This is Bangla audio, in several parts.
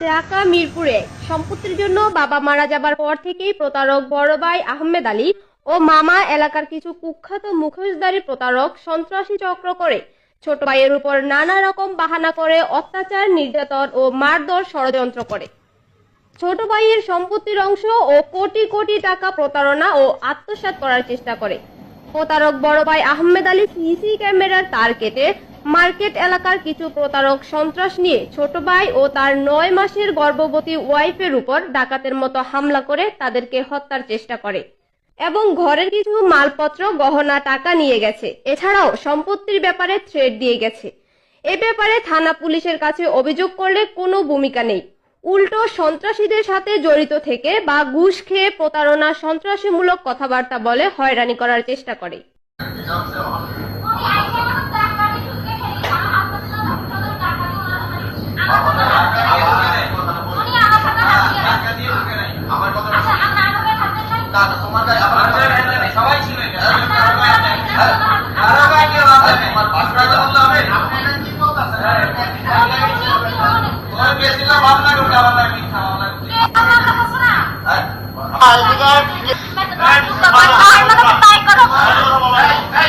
ঢাকা মিরপুরে সম্পত্তির জন্য বাবা মারা যাবার পর থেকেই প্রতারক বড় ভাই আহমেদ আলী ও মামা এলাকার কিছু কুখ্যাত মুখোশধারী প্রতারক সন্ত্রাসী চক্র করে ছোট ভাইয়ের উপর নানা রকম বাহানা করে অত্যাচার, নির্যাতন ও মারধর ষড়যন্ত্র করে। ছোট ভাইয়ের সম্পত্তির অংশ ও কোটি কোটি টাকা প্রতারণা ও আত্মসাৎ করার চেষ্টা করে। প্রতারক বড় ভাই আহমেদ আলী সিসি ক্যামেরার তার কেটে মার্কেট এলাকার কিছু প্রতারক সন্ত্রাস নিয়ে ছোট ভাই ও তার 9 মাসের গর্ভবতী ওয়াইফের উপর ডাকাতের মতো হামলা করে তাদেরকে হত্যার চেষ্টা করে এবং ঘরের কিছু মালপত্র, গহনা, টাকা নিয়ে গেছে। এছাড়াও সম্পত্তির ব্যাপারে থ্রেট দিয়ে গেছে। এ ব্যাপারে থানা পুলিশের কাছে অভিযোগ করলে কোনো ভূমিকা নেই, উল্টো সন্ত্রাসীদের সাথে জড়িত থেকে বা ঘুষ খেয়ে প্রতারণা, সন্ত্রাসীমূলক কথাবার্তা বলে হয়রানি করার চেষ্টা করে।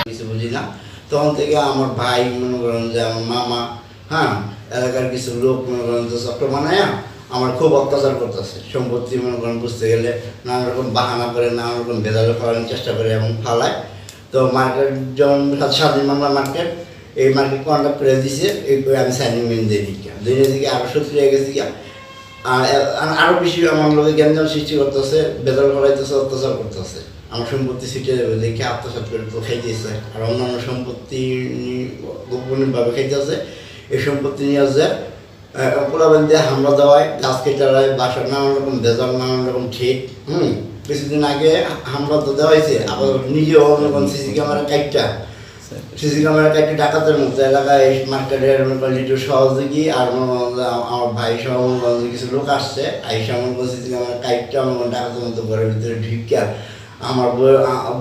কিছু বুঝি না, তখন থেকে আমার ভাই মনে করেন যে আমার মামা, হ্যাঁ, এলাকার কিছু লোক মনে করেন যে চক্র বানায় আমার খুব অত্যাচার করতেছে। সম্পত্তি মনে করেন বুঝতে গেলে নানা রকম বাহানা করে, নানা রকম ভেজাল করানোর চেষ্টা করে এবং ফালায়। তো মার্কেট যেমন স্বাধীন মামলা মার্কেট, এই মার্কেট কন্ট্যাক্ট করে দিছে, এই করে আমি সাইনিং মেন দিয়ে দিই, দিকে আরও সত্যি হয়ে গেছি। আরও বেশি আমার লোকের জ্ঞানজাম সৃষ্টি করতেছে, ভেজাল করাইতেছে, অত্যাচার করতেছে। আমার সম্পত্তি ছিটে যাবে দেখে আত্মসাৎ করে তো খাইতেছে, আর অন্যান্য সম্পত্তি গোপনীয়ভাবে খাইতেছে। এই সম্পত্তি নিয়ে আসছে পোলাবেন দিয়ে হামলা দেওয়ায়, গাছ কেটারায়, বাসার নানান রকম ভেজাল, নানান রকম ঠিক। কিছুদিন আগে হামলা তো দেওয়া হয়েছে, আবার নিজেও সিসি ক্যামেরা কাটতে ডাকাতের মতো এলাকায় মার্কেটের লিটু সহযোগী আর আমার ভাই সহ কিছু লোক আসছে, আইসা আমার সিসি ক্যামেরা কাটতে আমার ডাকাতের মতো ঘরের ভিতরে ঢুকিয়া আমার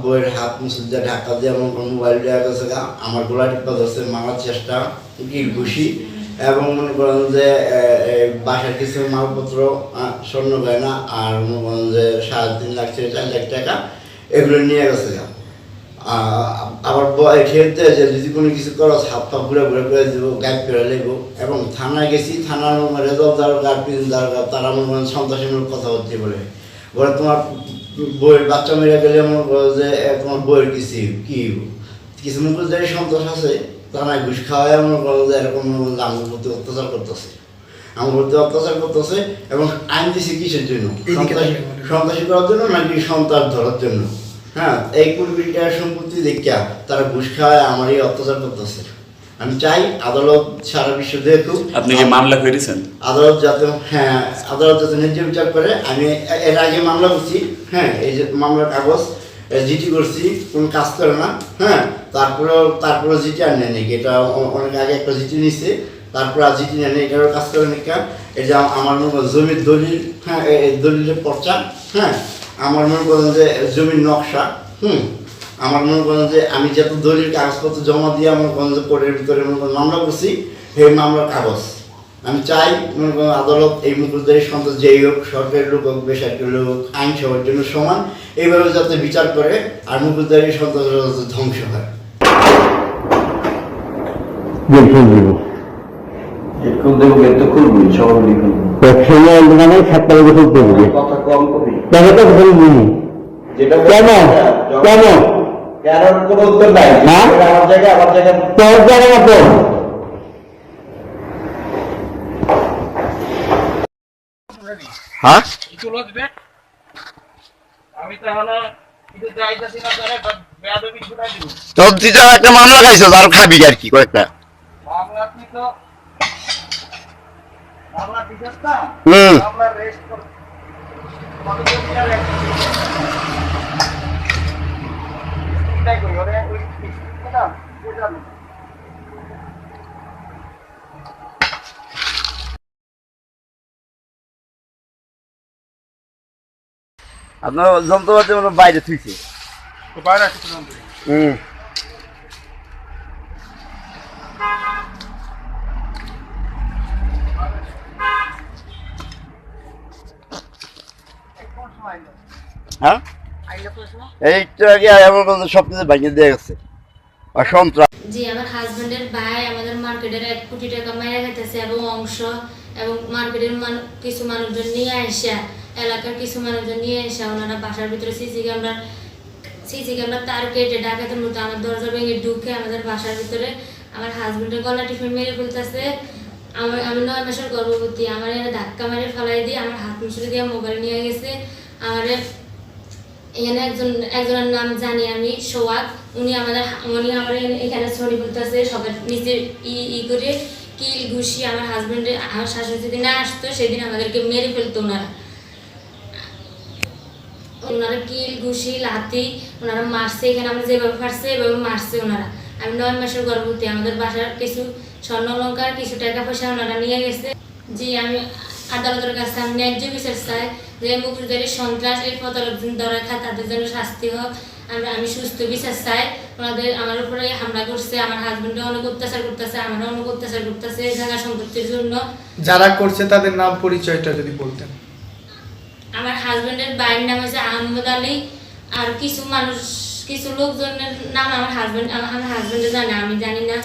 বইয়ের হাত মুসুদ ঢাকা দিয়ে আমার মোবাইল দেওয়া গেছে, আমার গোলা টিপা ধরছে, মারার চেষ্টা, কিল ঘুষি, এবং মনে করেন যে বাসার কিছু মালপত্র, স্বর্ণ গয়না আর মনে করেন যে 3.5 লাখ থেকে 4 লাখ টাকা এগুলো নিয়ে গেছে। আবার খেলতে যে যদি কোনো কিছু করো হাত পা ঘুরে ঘুরে করে দেবো, গাইড করে নেবো। এবং থানায় গেছি, থানার রেজাল্ট দারোগা, প্রিন্স দারোগা, তারা মনে করেন সন্ত্রাসীমূলক কথা হচ্ছে বলে তোমার বইয়ের বাচ্চা মেরে গেলে মনে করো যে তোমার বইয়ের কিছু মুখোশধারী সন্ত্রাস আছে, থানায় ঘুষ খাওয়ায় মনে করো যে এরকম আমার প্রতি অত্যাচার করতেছে এবং আইন দিছি কিসের জন্য? সন্ত্রাসী করার জন্য নাকি সন্ত্রাস ধরার জন্য? হ্যাঁ, এই 20 টাকার সম্পত্তি দেখিয়া তারা ঘুষ খাওয়ায় আমারই অত্যাচার করতেছে। আমি চাই আদালত সারা বিশ্ব দেখুক। আপনি কি মামলা করেছেন? আদালত যাতে ন্যায্য বিচার করে। আমি এর আগে মামলা করছি, হ্যাঁ, এই যে মামলার কাগজ জিটি করছি, কোনো কাজ করে না। হ্যাঁ, তারপরে জিটি আর নেই, এটা অনেক আগে একটা জিটি নিচ্ছে, তারপরে আর জিটি নেই, এটারও কাজ করে নাকি। এটা আমার মনে করেন জমির দলিল, হ্যাঁ, এই দলিলের পর্চা, হ্যাঁ, আমার মনে করেন যে জমির নকশা, আমার মনে করেন যে আমি যত দলিল কাগজপত্র জমা দিয়ে আমার করেন যে কোর্টের ভিতরে মনে করেন মামলা করছি, সেই মামলার কাগজ আমি চাই মনে করেন আদালত এই মুখোশধারী সন্ত্রাস যেই হোক, সরকারি লোক হোক, বেসরকারি লোক হোক, আইন সবার জন্য সমান, এইভাবে যাতে বিচার করে আর মুখোশধারী সন্ত্রাস ধ্বংস হয়। কোনো উত্তর নাই, আমার জায়গায় হ্যাঁ, একটা মামলা খাইছো, আর খাবি আর কি কয়েকটা আপনার যন্ত্রপাতি বাইরে থুইছে। হ্যাঁ এইটা আগে আমার বন্ধু সব কিছু ভাঙিয়ে দিয়ে গেছে আর সন্ত্রাস। জি আমার হাজবেন্ডের ভাই আমাদের মার্কেটের 1 কোটি টাকা মাইরা খাইতেছে এবং অংশ এবং মার্কেটের কিছু মানুষজন নিয়ে আসা এলাকার কিছু মানুষজন নিয়ে আসা ওনারা বাসার ভিতরে সিসি ক্যামেরা তার কেটে ডাকাতের মতো আমার দরজা ভেঙে ঢুকে আমাদের বাসার ভিতরে আমার হাজবেন্ডের গলা টিপে মেরে ফেলতেছে। আমি 9 মাসের গর্ভবতী, আমার এখানে ধাক্কা মেরে ফেলাই দিয়ে আমার হাত মুছড়ে দিয়ে মোবাইল নিয়ে গেছে। আমার এখানে একজনের নাম জানি আমি, সোহাগ। উনি আমার এখানে ছড়ি বলতেছে সবার নিচে করে কিল ঘুষি আমার হাজবেন্ডের আমার শাশুড়ি যেদিন আসতো সেদিন আমাদেরকে মেরে ফেলতো ওনারা কিল ঘুষি লাথি ওনারা মারছে। এখানে আমরা যেভাবে পারছে এভাবে মারছে ওনারা। আমি 9 মাসের গর্ভবতী, আমাদের বাসার কিছু স্বর্ণ অলঙ্কার কিছু টাকা পয়সা ওনারা নিয়ে গেছে। জি আমি আদালতের কাছে আমি ন্যায্য বিচার চাই যে মুক্তিদারি সন্ত্রাস এই প্রতারক ধরা খায় তাদের জন্য শাস্তি হোক। আমি সুস্থ বিচার চাই। ওনাদের আমার উপরে হামলা করছে, আমার হাজবেন্ডে অনেক অত্যাচার করতেছে, আমারও অনেক অত্যাচার করতেছে জায়গা সম্পত্তির জন্য। যারা করছে তাদের নাম পরিচয়টা যদি বলতেন। আমার হাজবেন্ডের ভাইয়ের নাম হচ্ছে আহমেদ আলী। আর কিছু লোকজনের নাম আমার হাজবেন্ডে জানে, আমি জানি না।